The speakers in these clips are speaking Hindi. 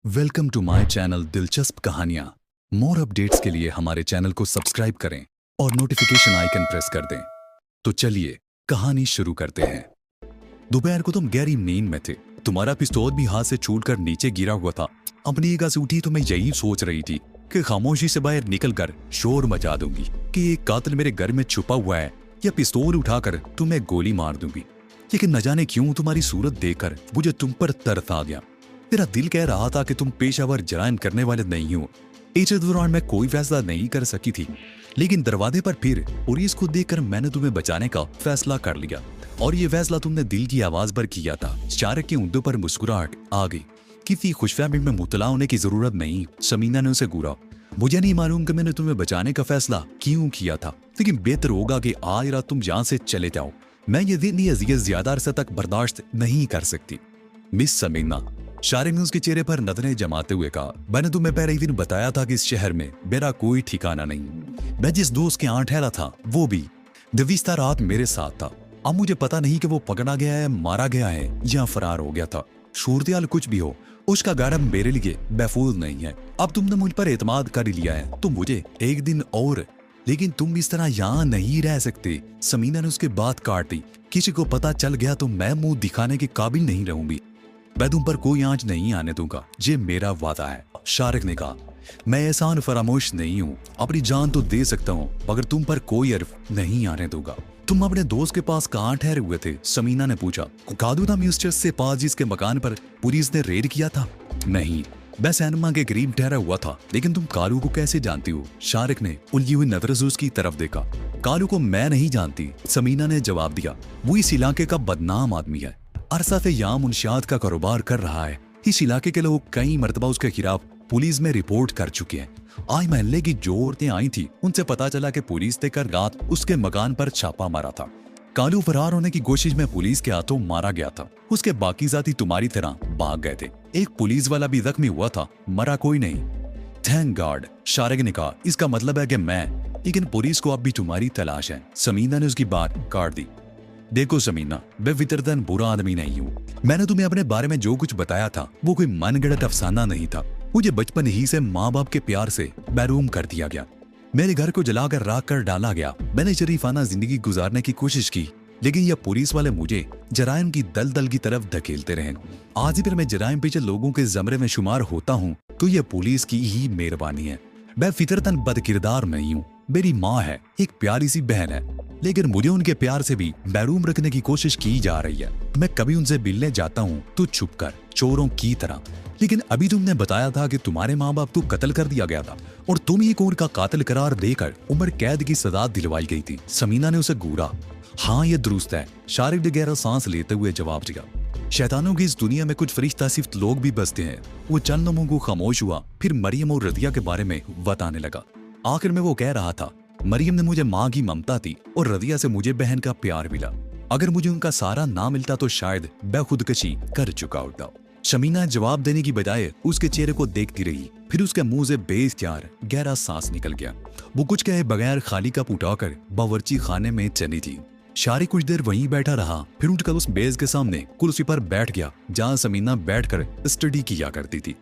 वेलकम टू माय चैनल दिलचस्प कहानियां। मोर अपडेट्स के लिए हमारे चैनल को सब्सक्राइब करें और नोटिफिकेशन आइकन प्रेस कर दें। तो चलिए कहानी शुरू करते हैं। दोपहर को तुम गहरी नींद में थे। तुम्हारा पिस्तौल भी हाथ से छूटकर नीचे गिरा हुआ था। अपनी जगह से उठी तो मैं यही सोच रही थी कि खामोशी से बाहर निकलकर शोर मचा दूंगी कि एक कातिल मेरे घर में छुपा हुआ है, या पिस्तौल उठाकर तुम्हें गोली मार दूंगी। लेकिन न जाने क्यों तुम्हारी सूरत देखकर मुझे तुम पर तरस आ गया। मेरा दिल कह रहा था कि तुम पेशावर जराइम करने वाले नहीं हो। इस दौरान मैं कोई फैसला नहीं कर सकी थी, लेकिन दरवाजे पर फिर पुलिस को देखकर मैंने तुम्हें बचाने का फैसला कर लिया। और ये फैसला तुमने दिल की आवाज पर किया था। शारिक के ऊँटों पर मुस्कुराहट आ गई। किसी खुशफहमी में मुतला होने की जरूरत नहीं, समीना ने उसे घूरा। मुझे नहीं मालूम कि मैंने तुम्हें बचाने का फैसला क्यों किया था, लेकिन बेहतर होगा कि आज रात तुम यहाँ से चले जाओ। मैं ये दिनी अजियत ज्यादा अरसे तक बर्दाश्त नहीं कर सकती। मिस समीना, शारिक ने उसके चेहरे पर नजरें जमाते हुए कहा, मैंने तुम्हें पहले ही दिन बताया था कि इस शहर में मेरा कोई ठिकाना नहीं। मैं जिस दोस्त के यहाँ ठहरा था वो भी दिविस्ता रात मेरे साथ था। अब मुझे पता नहीं कि वो पकड़ा गया है, मारा गया है या फरार हो गया था। सूरत कुछ भी हो, उसका गाड़ा मेरे लिए महफूज नहीं है। अब तुमने मुझ पर एतमाद कर लिया है तो मुझे एक दिन और, लेकिन तुम इस तरह यहाँ नहीं रह सकते। समीना ने उसके बात काट दी। किसी को पता चल गया तो मैं मुंह दिखाने के काबिल नहीं रहूंगी। मैं तुम पर कोई आंच नहीं आने दूंगा, ये मेरा वादा है। शारिक ने कहा, मैं एहसान फरामोश नहीं हूँ। अपनी जान तो दे सकता हूँ, मगर तुम पर कोई अर्फ नहीं आने दूंगा। तुम अपने दोस्त के पास कहाँ ठहरे हुए थे? समीना ने पूछा। कादूना म्यूस्टर से पास जिसके मकान पर पुलिस ने रेड किया था? नहीं, मैं सैनमा के करीब ठहरा हुआ था। लेकिन तुम कालू को कैसे जानती हो? शारिक ने उलझी हुई नजर से उसकी तरफ देखा। कालू को मैं नहीं जानती, समीना ने जवाब दिया। वो इस इलाके का बदनाम आदमी है। अरसा से यहाँ मुनशियात का कारोबार कर रहा है। इस इलाके के लोग कई मरतबा उसके खिलाफ पुलिस में रिपोर्ट कर चुके हैं। आज महल्ले की जो औरतें आई थी उनसे पता चला कि पुलिस ने कल रात उसके मकान पर छापा मारा था। कालू फरार होने की कोशिश में पुलिस के हाथों मारा गया था। उसके बाकी साथी तुम्हारी तरह भाग गए थे। एक पुलिस वाला भी जख्मी हुआ था, मरा कोई नहीं। थैंक गॉड, शारिक ने कहा। इसका मतलब है कि मैं, लेकिन पुलिस को अब भी तुम्हारी तलाश है। समीना ने उसकी बात काट दी। देखो समीना, मैं वितरतन बुरा आदमी नहीं हूँ। मैंने तुम्हें अपने बारे में जो कुछ बताया था वो कोई मनगढ़ंत अफसाना नहीं था। मुझे बचपन ही से माँ बाप के प्यार से महरूम कर दिया गया। मेरे घर को जलाकर राख कर डाला गया। मैंने शरीफाना जिंदगी गुजारने की कोशिश की, लेकिन यह पुलिस वाले मुझे जराइम की दलदल की तरफ धकेलते रहे। आज भी मैं जराइम पीछे लोगों के जमरे में शुमार होता हूँ तो यह पुलिस की ही मेहरबानी है। मैं फितरतन बदकिरदार नहीं हूँ। मेरी माँ है, एक प्यारी सी बहन है, लेकिन मुझे उनके प्यार से भी महरूम रखने की कोशिश की जा रही है। मैं कभी उनसे मिलने जाता हूँ तो छुपकर, चोरों की तरह। लेकिन अभी तुमने बताया था कि तुम्हारे माँ बाप को कत्ल कर दिया गया था और तुम एक और का कातिल करार देकर उम्र कैद की सजा दिलवाई गई थी। समीना ने उसे घूरा। हाँ, ये दुरुस्त है, शारिक ने गहरा सांस लेते हुए जवाब दिया। शैतानों की इस दुनिया में कुछ फरिश्ता सिर्फ लोग भी बसते हैं। वो चंद लम्हों को खामोश हुआ, फिर मरियम और रदिया के बारे में बताने लगा। आखिर में वो कह रहा था, मरियम ने मुझे माँ की ममता दी और रदिया से मुझे बहन का प्यार मिला। अगर मुझे उनका सारा ना मिलता तो शायद मैं खुदकशी कर चुका होता। शमीना जवाब देने की बजाय उसके चेहरे को देखती रही। फिर उसके मुंह से बेइख्तियार गहरा सांस निकल गया। वो कुछ कहे बगैर खाली कप उठाकर बावर्ची खाने में चली थी। शारिक कुछ देर वहीं बैठा रहा, फिर उठकर उस मेज के सामने कुर्सी पर बैठ गया जहां समीना बैठकर स्टडी किया करती थी।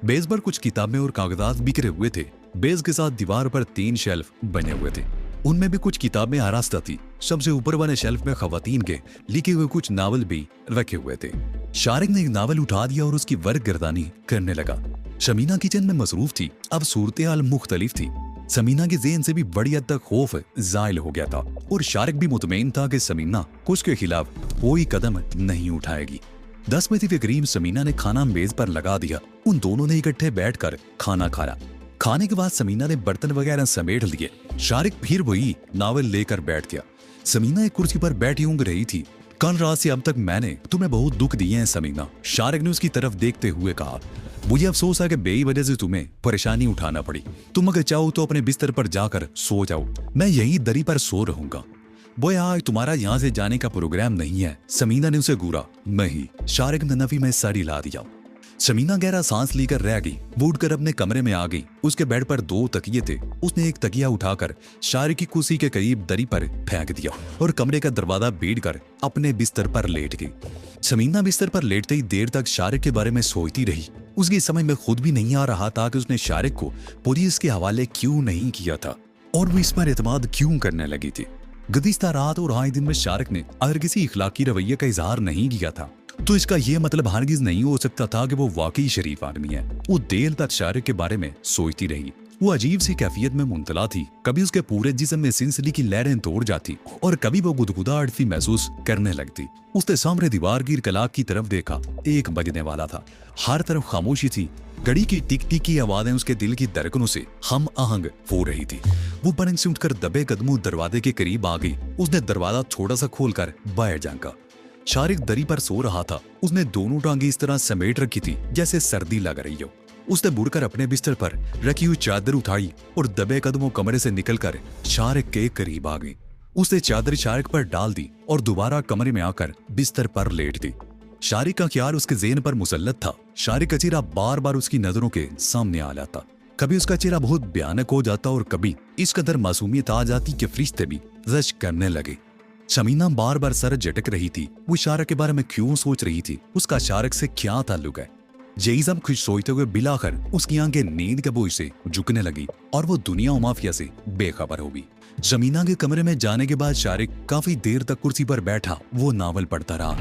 मेज पर कुछ किताबें और कागजात बिखरे हुए थे। मेज के साथ दीवार पर 3 शेल्फ बने हुए थे। उनमें भी कुछ किताबें आरास्ता थी। सबसे ऊपर वाले शेल्फ में खवातीन के लिखे हुए कुछ नावल भी रखे हुए थे। शारिक ने एक नावल उठा दिया और उसकी वर्क गर्दानी करने लगा। शमीना किचन में मसरूफ थी। अब सूरत हाल मुख्तलिफ थी। समीना के ज़हन से भी बड़ी हद तक खौफ जायल हो गया था और शारिक भी मुतमईन था कि समीना उसके खिलाफ कोई कदम नहीं उठाएगी। 10 बजे के करीब समीना ने खाना मेज पर लगा दिया। उन दोनों ने इकट्ठे बैठकर खाना खाया। खाने के बाद समीना ने बर्तन वगैरह समेट लिए। शारिक फिर वही नावल लेकर बैठ गया। समीना एक कुर्सी पर बैठी ऊँग रही थी। कल रात से अब तक मैंने तुम्हें बहुत दुख दिए हैं समीना, शारिक ने उसकी तरफ देखते हुए कहा। मुझे अफसोस है कि बेई वजह से तुम्हें परेशानी उठाना पड़ी। तुम अगर चाहो तो अपने बिस्तर पर जाकर सो जाओ, मैं यहीं दरी पर सो रहूंगा। बोए, आज तुम्हारा यहाँ से जाने का प्रोग्राम नहीं है, समीना ने उसे घूरा। नहीं, शारिक ने नफी में सर हिला दिया। शमीना गहरा सांस लेकर रह गई। वो उठकर अपने कमरे में आ गई। उसके बेड पर 2 तकिए थे। उसने एक तकिया उठाकर शारिक की कुर्सी के करीब दरी पर फेंक दिया और कमरे का दरवाजा भीड़ कर अपने बिस्तर पर लेट गई। शमीना बिस्तर पर लेटते ही देर तक शारिक के बारे में सोचती रही। उसकी समझ में खुद भी नहीं आ रहा था कि उसने शारिक को पुलिस के हवाले क्यों नहीं किया था और वो इस पर एतमाद क्यों करने लगी थी। गुज़िश्ता रात और आए दिन में शारिक ने अगर किसी इखलाकी रवैये का इजहार नहीं किया था तो इसका यह मतलब हरगिज नहीं हो सकता था कि वो वाकई शरीफ आदमी है। वो देर तक शारिक के बारे में सोचती रही। वो अजीब सी कैफियत में मुंतला थी। कभी उसके पूरे जिस्म में सिलसिले की लहरें तोड़ जाती और कभी वो गुदगुदाहट सी महसूस करने लगती। उसने सामने दीवार की कलाक की तरफ देखा। 1 बजने वाला था। हर तरफ खामोशी थी। घड़ी की टिक टिक की आवाजें उसके दिल की धड़कनों से हम आहंग हो रही थी। वो पलंग से उठकर दबे कदमों दरवाजे के करीब आ गई। उसने दरवाजा थोड़ा सा खोलकर बाहर झांका। शारिक दरी पर सो रहा था। उसने दोनों टांगे इस तरह समेट रखी थी जैसे सर्दी लग रही हो। उसने मुड़कर अपने बिस्तर पर रखी हुई चादर उठाई और दबे कदमों कमरे से निकलकर शारिक के करीब आ गई। उसने चादर शारिक पर डाल दी और दोबारा कमरे में आकर बिस्तर पर लेट दी। शारिक का ख्याल उसके ज़हन पर मुसल्लत था। शारिक का चेहरा बार बार उसकी नजरों के सामने आ जाता। कभी उसका चेहरा बहुत भयानक हो जाता और कभी इस कदर मासूमियत आ जाती कि फरिश्ते भी रश करने लगे। शमीना बार बार सर झटक रही थी। वो शारिक के बारे में क्यों सोच रही थी? उसका शारिक से क्या ताल्लुक है? जईसम खुश सोचते हुए बिलाखिर उसकी आंखें नींद के बोझ से झुकने लगी और वो दुनिया और माफिया से बेखबर हो गई। शमीना के कमरे में जाने के बाद शारिक काफी देर तक कुर्सी पर बैठा वो नावल पढ़ता रहा।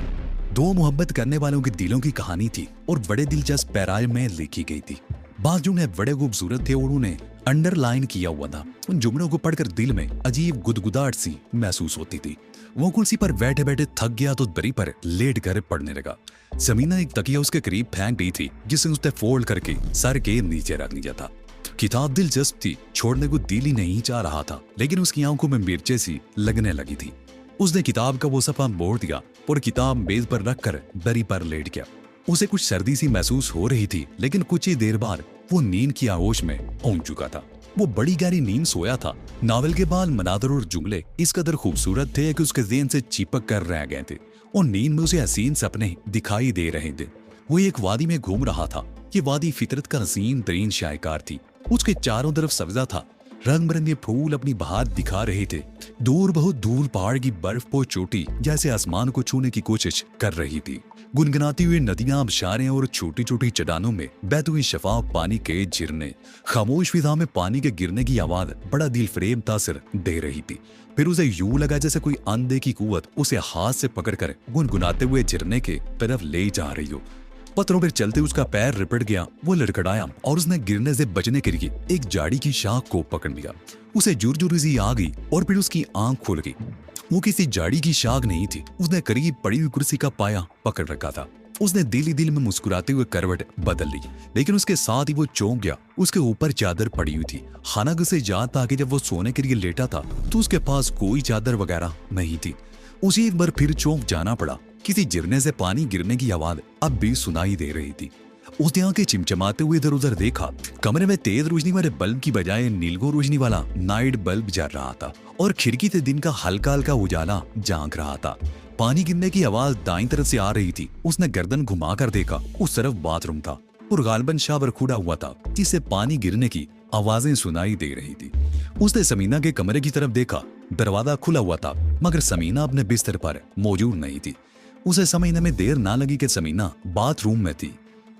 2 मोहब्बत करने वालों के दिलों की कहानी थी और बड़े दिलचस्प पैराए में लिखी गई थी। बात जुमले बड़े खूबसूरत थे और उन्हें अंडरलाइन किया हुआ था। उन जुमलों को पढ़कर दिल में अजीब गुदगुदाहट सी महसूस होती थी। वो कुर्सी पर बैठे बैठे थक गया तो दरी पर लेट कर पढ़ने लगा। शमीना एक तकिया उसके करीब फेंक दी थी जिसे उसने फोल्ड करके सर के नीचे रख लिया था। किताब दिलचस्प थी, छोड़ने को दिल ही नहीं चाह रहा था, लेकिन उसकी आंखों में मिर्चें सी लगने लगी थी। उसने किताब का वो सफा मोड़ दिया और किताब मेज पर रखकर दरी पर लेट गया। उसे कुछ सर्दी सी महसूस हो रही थी, लेकिन कुछ ही देर बाद वो नींद की आगोश में पहुंच चुका था। वो बड़ी गहरी नींद सोया था। नावल के बाद मनादर और जुमले इस कदर खूबसूरत थे कि उसके ज़हन से चिपक कर रह गए थे और नींद में उसे हसीन सपने दिखाई दे रहे थे। वो एक वादी में घूम रहा था। ये वादी फितरत का हसीन तरीन शायकार थी। उसके चारों तरफ सब्जा था। रंग बिरंगे फूल अपनी बहार दिखा रहे थे। दूर बहुत दूर पहाड़ की बर्फपोश चोटी जैसे आसमान को छूने की कोशिश कर रही थी। गुनगुनाती हुई नदियां, आबशारें और छोटी छोटी चट्टानों में बहते हुए शफाफ पानी के झरने। खामोश फिजा में पानी के गिरने की आवाज बड़ा दिल फरेब तासर दे रही थी। फिर उसे यूं लगा जैसे कोई अनदेखी कुव्वत उसे हाथ से पकड़कर गुनगुनाते हुए झरने के तरफ ले जा रही हो। पत्थरों पर चलते उसका पैर रिपट गया। वो लड़खड़ाया और उसने गिरने से बचने के लिए एक झाड़ी की शाख को पकड़ लिया। उसे जुर्जुरी सी आ गई और फिर उसकी आंख खुल गई। वो किसी झाड़ी की शाख नहीं थी। उसने करीब पड़ी हुई कुर्सी का पाया पकड़ रखा था। उसने दिल ही दिल में मुस्कुराते हुए करवट बदल ली, लेकिन उसके साथ ही वो चौंक गया। उसके ऊपर चादर पड़ी हुई थी। हालांकि उसे याद था कि जब वो सोने के लिए लेटा था तो उसके पास कोई चादर वगैरह नहीं थी। उसे एक बार फिर चौंक जाना पड़ा। किसी झरने से पानी गिरने की आवाज अब भी सुनाई दे रही थी। उसने आंखें चिमचमाते हुए इधर उधर देखा। कमरे में तेज रोशनी वाले बल्ब की बजाय नीलगो रोशनी वाला नाइट बल्ब जल रहा था और खिड़की से दिन का हल्का हल्का उजाला झांक रहा था। पानी गिरने की आवाज दाईं तरफ से आ रही थी। उसने गर्दन घुमाकर देखा। उस तरफ बाथरूम था और गालबन शावर खुला हुआ था जिससे पानी गिरने की आवाजें सुनाई दे रही थी। उसने समीना के कमरे की तरफ देखा। दरवाजा खुला हुआ था मगर समीना अपने बिस्तर पर मौजूद नहीं थी। उसे समझने में देर ना लगी कि समीना बाथरूम में थी।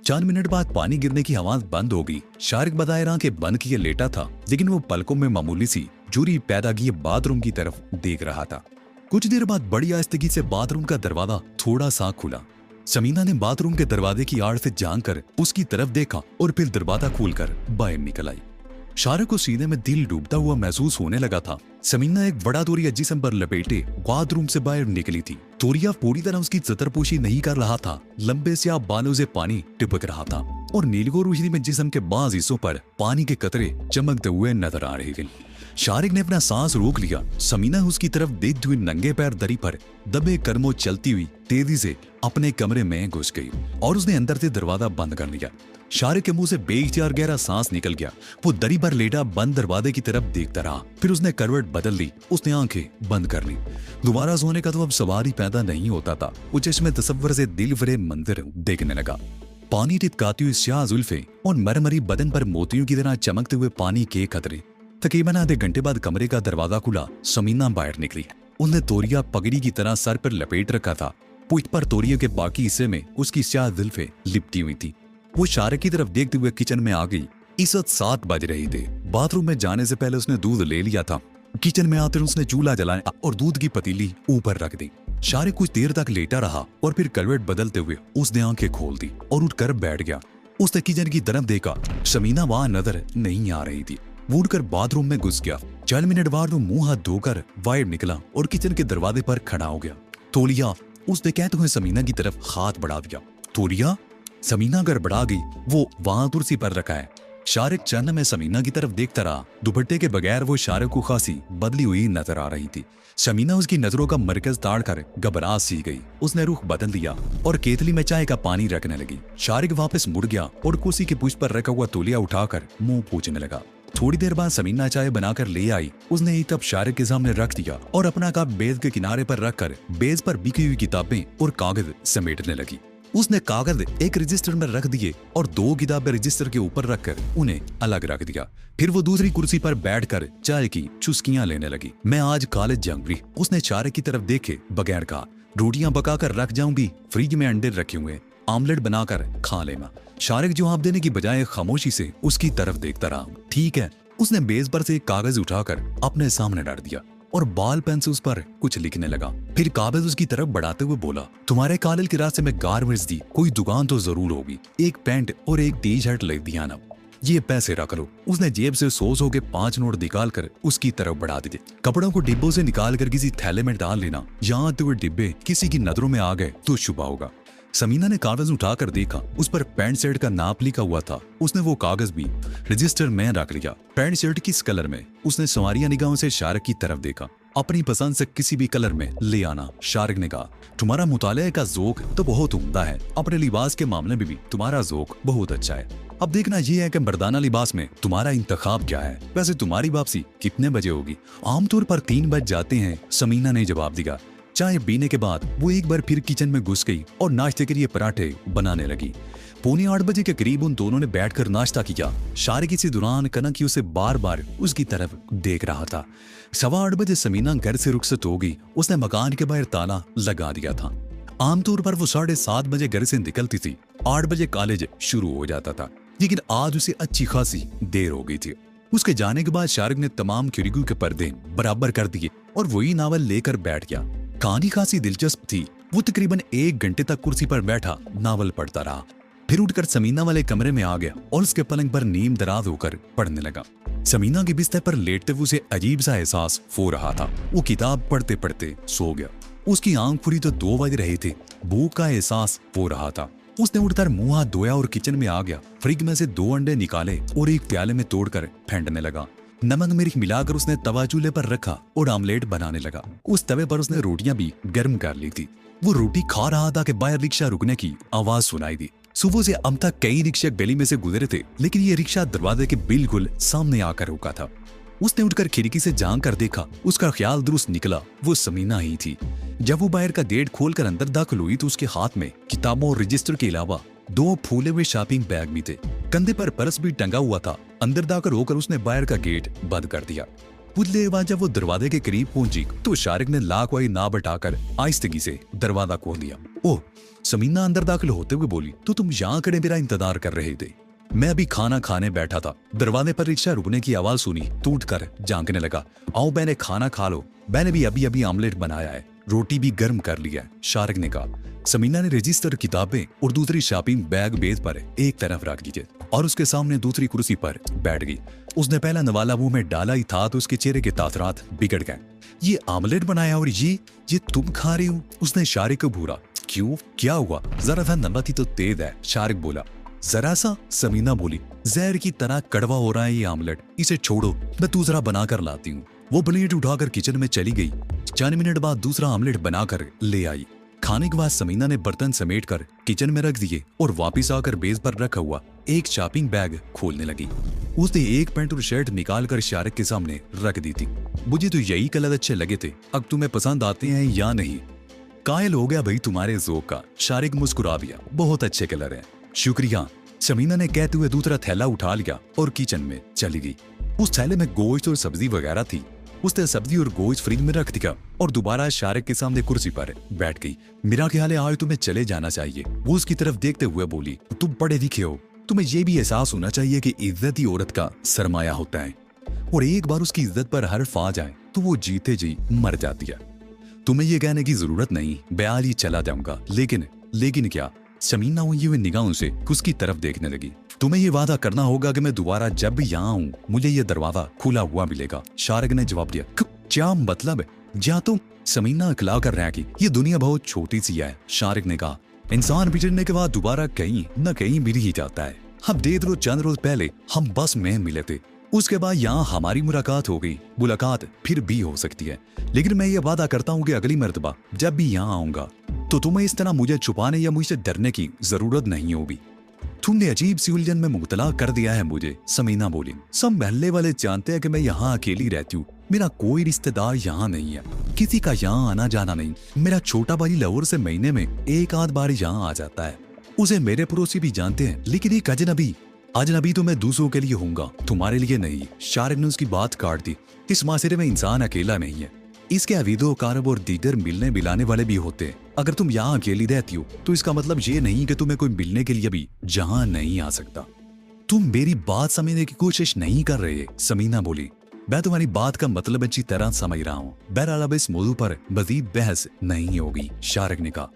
4 मिनट बाद पानी गिरने की आवाज बंद हो गई। शारिक बदाए आंखें बंद किए लेटा था, लेकिन वो पलकों में मामूली सी झुर्री पैदा किए बाथरूम की तरफ देख रहा था। कुछ देर बाद बड़ी आहिस्तगी से बाथरूम का दरवाजा थोड़ा सा खुला। समीना ने बाथरूम के दरवाजे की आड़ से झांक कर उसकी तरफ देखा और फिर दरवाजा खोलकर बाहर निकल आई। शारिक को सीने में दिल डूबता हुआ महसूस होने लगा था। समीना एक बड़ा तोरिया जिस्म पर लपेटे बाथरूम से बाहर निकली थी। तोरिया पूरी तरह उसकी सतरपोशी नहीं कर रहा था। लंबे स्याह बालों से पानी टिपक रहा था और नीलगो रोशनी में जिस्म के बाज हिस्सों पर पानी के कतरे चमकते हुए नजर आ रहे थे। शारिक ने अपना सांस रोक लिया। समीना उसकी तरफ देखते हुए नंगे पैर दरी पर दबे कदमों चलती हुई तेजी से अपने कमरे में घुस गई और उसने अंदर से दरवाजा बंद कर लिया। शारिक के मुंह से बेइख्तियार गहरा सांस निकल गया। वो दरी पर लेटा बंद दरवाजे की तरफ देखता रहा। फिर उसने करवट बदल ली। उसने आंखें बंद कर ली। दोबारा सोने का तो अब सवाल ही पैदा नहीं होता था। वो चश्मे तसव्वुर से दिल फरेब मंजर देखने लगा। पानी टिपकाती हुई स्याह जुल्फे और मरमरी बदन पर मोतियों की तरह चमकते हुए पानी के कतरे। तकरीबन आधे घंटे बाद कमरे का दरवाजा खुला। समीना बाहर निकली। उसने तोरिया पगड़ी की तरह सर पर लपेट रखा था। पुष्ट पर तोरिया के बाकी हिस्से में उसकी स्याह जुल्फे लिपटी हुई थी। वो शारिक की तरफ देखते हुए किचन में आ गई। इस वक्त 7 बज रहे थे। बाथरूम में जाने से पहले उसने दूध ले लिया था। किचन में आते उसने चूल्हा जलाया और दूध की पतीली ऊपर रख दी। शारिक कुछ देर तक लेटा रहा और फिर करवट बदलते हुए उसने आंखें खोल दी और उठकर बैठ गया। उसने किचन की तरफ देखा। समीना वहां नजर नहीं आ रही थी। वो उठकर बाथरूम में घुस गया। 4 मिनट बाद वो मुंह हाथ धोकर बाहर निकला और किचन के दरवाजे पर खड़ा हो गया। तोलिया, उसने कहते हुए समीना की तरफ हाथ बढ़ा दिया। तोलिया? समीना गड़बड़ा गई। वो वहां कुर्सी पर रखा है। शारिक चन्न में समीना की तरफ देखता रहा। दुपट्टे के बगैर वो शारिक को खासी बदली हुई नजर आ रही थी। समीना उसकी नजरों का मरकज ताड़ कर घबरा सी गई। उसने रुख बदल दिया और केतली में चाय का पानी रखने लगी। शारिक वापस मुड़ गया और कुर्सी के पुष्प पर रखा हुआ तौलिया उठाकर मुंह पोंछने लगा। थोड़ी देर बाद समीना चाय बनाकर ले आई। उसने एक कप शारिक के सामने रख दिया और अपना कप बेज के किनारे पर रखकर बेज पर बिखरी हुई किताबें और कागज समेटने लगी। उसने कागज एक रजिस्टर में रख दिए और 2 किताबें रजिस्टर के ऊपर रखकर उन्हें अलग रख दिया। फिर वो दूसरी कुर्सी पर बैठकर चाय की चुस्कियां लेने लगी। मैं आज कॉलेज जाऊंगी, उसने शारिक की तरफ देखे बगैर कहा। रोटियां पकाकर रख जाऊंगी, फ्रिज में अंडे रखे हुए, आमलेट बनाकर खा लेना। शारिक जवाब देने की बजाय खामोशी से उसकी तरफ देखता रहा। ठीक है, उसने मेज पर से एक कागज उठाकर अपने सामने रख दिया और बाल पेन से उस पर कुछ लिखने लगा। फिर कागज उसकी तरफ बढ़ाते हुए बोला, तुम्हारे कॉलेज के रास्ते में गारमेंट्स दी कोई दुकान तो जरूर होगी। एक पैंट और एक टी शर्ट ले दिया ना, ये पैसे रख लो। उसने जेब से 100 के 5 नोट निकाल कर उसकी तरफ बढ़ा दिए। कपड़ों को डिब्बों से निकाल कर किसी थैले में डाल लेना। यहाँ तो डिब्बे किसी की नजरों में आ गए तो शुभ होगा। समीना ने कागज उठाकर देखा। उस पर पैंट शर्ट का नाप लिखा हुआ था। उसने वो कागज भी रजिस्टर में रख लिया। पैंट शर्ट किस कलर में? उसने सवारिया निगाहों से शारिक की तरफ देखा। अपनी पसंद से किसी भी कलर में ले आना। शारिक ने कहा, तुम्हारा मुताले का ज़ौक तो बहुत उम्दा है। अपने लिबास के मामले में भी तुम्हारा ज़ौक बहुत अच्छा है। अब देखना यह है कि मर्दाना लिबास में तुम्हारा इंतखाब क्या है। वैसे तुम्हारी वापसी कितने बजे होगी? आमतौर पर 3 बज जाते हैं, समीना ने जवाब दिया। चाय पीने के बाद वो एक बार फिर किचन में घुस गई और नाश्ते के लिए पराठे बनाने लगी। 7:45 बजे के करीब उन दोनों ने बैठकर नाश्ता किया। शारिक इसी दौरान कनक उसे बार बार उसकी तरफ देख रहा था। 8:15 बजे समीना घर से रुखसत हो गई। उसने मकान के बाहर ताला लगा दिया था। आमतौर पर वो 7:30 बजे घर से निकलती थी। 8 बजे कॉलेज शुरू हो जाता था, लेकिन आज उसे अच्छी खासी देर हो गई थी। उसके जाने के बाद शारिक ने तमाम खिड़कियों के पर्दे बराबर कर दिए और वही नावल लेकर बैठ गया। कहानी खासी दिलचस्प थी। वो तकरीबन 1 घंटे तक कुर्सी पर बैठा नावल पढ़ता रहा। फिर उठकर समीना वाले कमरे में आ गया और उसके पलंग पर नीम दराज होकर पढ़ने लगा। समीना के बिस्तर पर लेटते हुए उसे अजीब सा एहसास हो रहा था। वो किताब पढ़ते पढ़ते सो गया। उसकी आंख खुली तो 2 बज रहे थे। भूख का एहसास हो रहा था। उसने उठकर मुंह हाथ धोया और किचन में आ गया। फ्रिज में से 2 अंडे निकाले और एक प्याले में तोड़कर फेंटने लगा। नमक मिर्च मिलाकर उसने तवा चूल्हे पर रखा और आमलेट बनाने लगा। उस तवे पर उसने रोटियां भी गर्म कर ली थी। वो रोटी खा रहा था कि बाहर रिक्शा रुकने की आवाज सुनाई दी। सुबह से अब तक कई रिक्शा गली में से गुजरे थे, लेकिन ये रिक्शा दरवाजे के बिल्कुल सामने आकर रुका था। उसने उठकर खिड़की से झांक कर देखा। उसका ख्याल दुरुस्त निकला, वो समीना ही थी। जब वो बाहर का गेट खोलकर अंदर दाखिल हुई तो उसके हाथ में किताबों और रजिस्टर के अलावा 2 फूले हुए शॉपिंग बैग भी थे। कंधे पर पर्स भी टंगा हुआ था। अंदर दाखिल होकर उसने बाहर का गेट बंद कर दिया। कुछ देर बाद जब वो दरवाजे के करीब पहुंची तो शारिक ने लाख वाई ना बटाकर आहिस्तगी से दरवाजा खोल दिया। ओह, समीना अंदर दाखिल होते हुए बोली, तो तुम यहाँ खड़े मेरा इंतजार कर रहे थे? मैं अभी खाना खाने बैठा था। दरवाजे पर रिक्शा रुकने की आवाज सुनी तो उठकर झांकने लगा। आओ मैंने खाना खा लो, मैंने भी अभी अभी आमलेट बनाया है, रोटी भी गर्म कर लिया है, शारिक ने कहा। समीना ने रजिस्टर, किताबें और दूसरी शॉपिंग बैग बेच पर एक तरफ रख दिए और उसके सामने दूसरी कुर्सी पर बैठ गई। उसने पहला नवाला मुंह में डाला ही था तो उसके चेहरे के तासरात बिगड़ गए। ये आमलेट बनाया और ये तुम खा रही हो? उसने शारिक को घूरा। क्यों, क्या हुआ? जरा सा नमक ही तो तेज है, शारिक बोला। जरा सा, समीना बोली। जहर की तरह कड़वा हो रहा है ये आमलेट, इसे छोड़ो, मैं दूसरा बनाकर लाती हूँ। वो प्लेट उठाकर किचन में चली गई। 4 मिनट बाद दूसरा आमलेट बनाकर ले आई। खाने के बाद समीना ने बर्तन समेटकर किचन में रख दिए और वापस आकर बेस पर रखा हुआ एक शॉपिंग बैग खोलने लगी। उसने एक पैंट और शर्ट निकालकर शारिक के सामने रख दी थी। मुझे तो यही कलर अच्छे लगे थे, अब तुम्हें पसंद आते हैं या नहीं? कायल हो गया भाई तुम्हारे ज़ौक का, शारिक मुस्कुरा दिया। बहुत अच्छे कलर हैं। शुक्रिया, समीना ने कहते हुए दूसरा थैला उठा लिया और किचन में चली गई। उस थैले में गोश्त और सब्जी वगैरह थी। उसने सब्जी और गोश्त फ्रिज में रख दिया और दोबारा शारिक के सामने कुर्सी पर बैठ गई। मेरा ख्याल है आज तुम्हें चले जाना चाहिए, वो उसकी तरफ देखते हुए बोली। तुम पढ़े लिखे हो, तुम्हें यह भी एहसास होना चाहिए कि इज्जत ही औरत का सरमाया होता है और एक बार उसकी इज्जत पर हर्फ आ जाए तो वो जीते जी मर जाती है। तुम्हें यह कहने की जरूरत नहीं, बयाल ही चला जाऊंगा। लेकिन क्या? समीना हुई हुई निगाहों से उसकी तरफ देखने लगी। तुम्हें ये वादा करना होगा कि मैं दोबारा जब भी यहाँ आऊँ मुझे ये दरवाजा खुला हुआ मिलेगा। शारिक ने जवाब दिया। क्या मतलब है? जा तुम। समीना अखला कर रहा कि ये दुनिया बहुत छोटी सी है। शारिक ने कहा, इंसान बिछड़ने के बाद दोबारा कहीं न कहीं मिल ही जाता है। हम चंद रोज पहले हम बस में मिले थे, उसके बाद यहाँ हमारी मुलाकात हो गई। मुलाकात फिर भी हो सकती है, लेकिन मैं ये वादा करता हूँ कि अगली मर्तबा जब भी यहाँ आऊंगा तो तुम्हें इस तरह मुझे छुपाने या मुझसे डरने की जरूरत नहीं होगी। तुमने अजीब सी उलझन में मुब्तला कर दिया है मुझे, समीना बोली। सब महल्ले वाले जानते हैं कि मैं यहाँ अकेली रहती हूँ। मेरा कोई रिश्तेदार यहाँ नहीं है, किसी का यहाँ आना जाना नहीं। मेरा छोटा भाई लाहौर से महीने में एक आध बार यहाँ आ जाता है। उसे मेरे पड़ोसी भी जानते हैं, लेकिन एक अजनबी तो मैं दूसरों के लिए होऊंगा, तुम्हारे लिए नहीं। शारिक ने उसकी बात काट दी। इस माशरे में इंसान अकेला नहीं है, इसके अवीदो कारब और दीगर मिलने मिलाने वाले भी होते हैं। अगर तुम यहाँ अकेली रहती हो तो इसका मतलब ये नहीं कि तुम्हें कोई मिलने के लिए भी जहाँ नहीं आ सकता। तुम मेरी बात समझने की कोशिश नहीं कर रहे, समीना बोली। मैं तुम्हारी बात का मतलब अच्छी तरह समझ रहा हूँ। बहरहाल अब इस मौजू पर मजीद बहस नहीं होगी, शारिक ने कहा।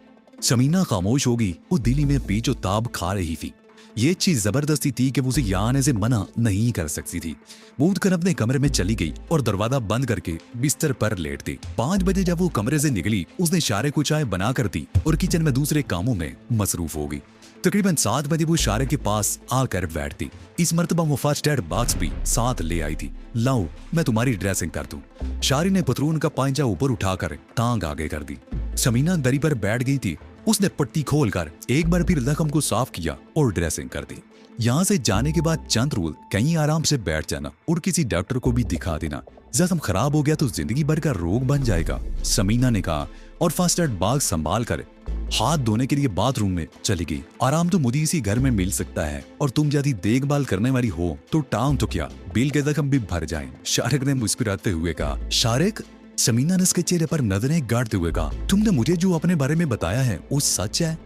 समीना खामोश होगी। वो दिल्ली में पीछो ताब खा रही थी। ये चीज जबरदस्ती थी कि वो उसे यहाँ आने से मना नहीं कर सकती थी। वो उठकर अपने कमरे में चली गई और दरवाजा बंद करके बिस्तर पर लेट गई। 5 बजे जब वो कमरे से निकली, उसने शारिक को चाय बना कर दी और किचन में दूसरे कामों में मसरूफ हो गई। तकरीबन 7 बजे वो शारिक के पास आकर बैठती। इस मर्तबा वो फर्स्ट एड बॉक्स भी साथ ले आई थी। लाओ मैं तुम्हारी ड्रेसिंग कर दूं। शारिक ने पतलून का पांचा ऊपर उठाकर टांग आगे कर दी। समीना दरी पर बैठ गई थी। उसने पट्टी खोलकर एक बार फिर जख्म को साफ किया और ड्रेसिंग कर दी। यहाँ से जाने के बाद चंद रोज कहीं आराम से बैठ जाना और किसी डॉक्टर को भी दिखा देना। जख्म खराब हो गया तो जिंदगी भर का रोग बन जाएगा, समीना ने कहा और फर्स्ट एड बॉक्स संभाल कर हाथ धोने के लिए बाथरूम में चली गई। आराम तो मुझे इसी घर में मिल सकता है और तुम यदि देखभाल करने वाली हो तो टांग तो क्या, बिल के जख्म भी भर जाएं। शारिक ने मुस्कुराते हुए कहा। शारिक, समीना ने उसके चेहरे पर नजरें गाड़ते हुए कहा, तुमने मुझे जो अपने बारे में बताया है वो सच है?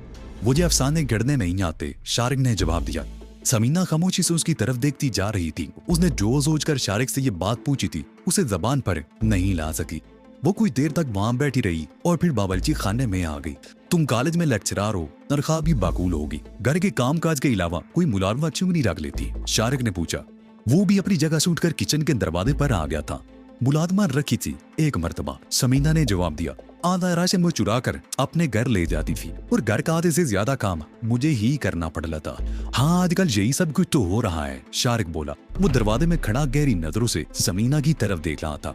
मुझे अफसाने गढ़ने नहीं आते, शारिक ने जवाब दिया। समीना खामोशी से उसकी तरफ देखती जा रही थी। उसने जो सोचकर शारिक से ये बात पूछी थी उसे जबान पर नहीं ला सकी। वो कुछ देर तक वहां बैठी रही और फिर बावर्ची खाने में आ गई। तुम कॉलेज में लेक्चरार हो, तनख्वाह भी बाकूल होगी, घर के कामकाज के अलावा कोई मुलाजमत क्यों नहीं रख लेती? शारिक ने पूछा। वो भी अपनी जगह से उठकर किचन के दरवाजे पर आ गया था। मुलाजमा रखी थी एक मर्तबा, समीना ने जवाब दिया। आधा राशन वो चुरा कर अपने घर ले जाती थी और घर का आधे से ज्यादा काम मुझे ही करना पड़ रहा था। हाँ, आजकल यही सब कुछ तो हो रहा है, शारिक बोला। वो दरवाजे में खड़ा गहरी नजरों से समीना की तरफ देख रहा था।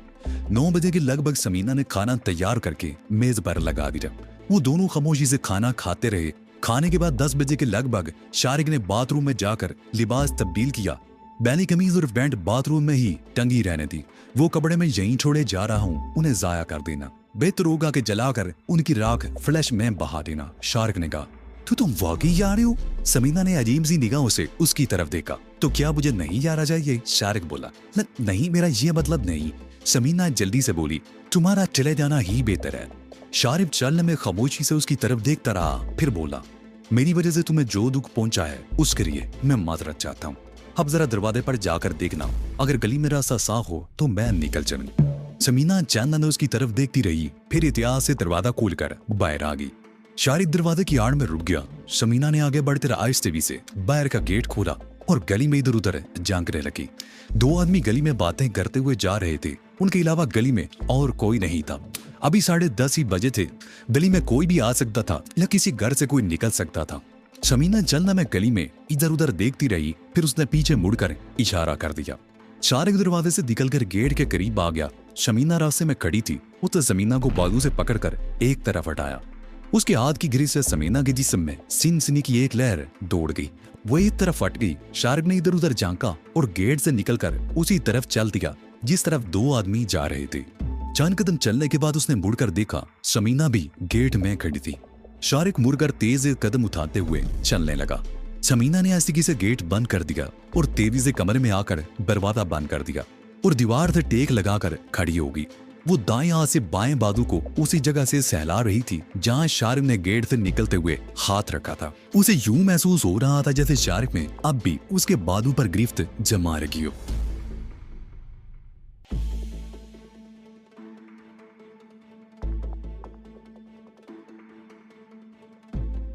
9 बजे के लगभग समीना ने खाना तैयार करके मेज पर लगा दिया। वो दोनों खामोशी से खाना खाते रहे। खाने के बाद 10 बजे के लगभग शारिक ने बाथरूम में जाकर लिबास तब्दील किया। बैनी कमीज और पैंट बाथरूम में ही टंगी रहने दी। वो कपड़े में यहीं छोड़े जा रहा हूँ, उन्हें जाया कर देना। बेहतर होगा कि जलाकर उनकी राख फ्लैश में बहा देना, शारिक ने कहा। तो तुम वाकई जा रहे हो? समीना ने अजीब सी निगाहों से उसकी तरफ देखा। तो क्या मुझे नहीं जाना चाहिए? शारिक बोला। नहीं, मेरा ये मतलब नहीं, समीना जल्दी से बोली। तुम्हारा चले जाना ही बेहतर है। शारिक चलने में खामोशी से उसकी तरफ देखता रहा, फिर बोला। मेरी वजह से तुम्हें जो दुख पहुंचा है उसके लिए मैं माजरत चाहता हूँ। अब जरा दरवाजे पर जाकर देखना, अगर गली में रास्ता साफ हो तो मैं निकल चलूंगी। समीना चंद ने उसकी तरफ देखती रही, फिर एहतियात से दरवाजा खोलकर बाहर आ गई। शारिक दरवाजे की आड़ में रुक गया। समीना ने आगे बढ़कर आहिस्ते से बाहर का गेट खोला और गली में इधर उधर झांकने लगी। 2 आदमी गली में बातें करते हुए जा रहे थे, उनके अलावा गली में और कोई नहीं था। अभी 10:30 ही बजे थे। गली में कोई भी आ सकता था या किसी घर से कोई निकल सकता था। समीना जलना में गली में इधर उधर देखती रही, फिर उसने पीछे मुड़कर इशारा कर दिया। शारिक दरवाजे से निकलकर गेट के करीब आ गया। समीना रास्ते में खड़ी थी। उसने समीना को बाजू से पकड़कर एक तरफ हटाया। उसके हाथ की गिरी से समीना के जिस्म में सिनसिनी की एक लहर दौड़ गई। वो एक तरफ हट गई। शारिक ने इधर उधर झांका और गेट से निकलकर उसी तरफ चल दिया जिस तरफ 2 आदमी जा रहे थे। चंद कदम चलने के बाद उसने मुड़कर देखा, समीना भी गेट में खड़ी थी। शारिक मुड़कर तेज कदम उठाते हुए चलने लगा। शमीना ने ऐसी से गेट बंद कर दिया और तेजी से कमरे में आकर दरवाजा बंद कर दिया और दीवार से टेक लगाकर खड़ी होगी। वो दाएं हाथ से बाएं बाजू को उसी जगह से सहला रही थी जहां शारिफ ने गेट से निकलते हुए हाथ रखा था। उसे यूं महसूस हो रहा था जैसे शारिफ में अब भी उसके बाजू पर गिरफ्त जमा रखी हो।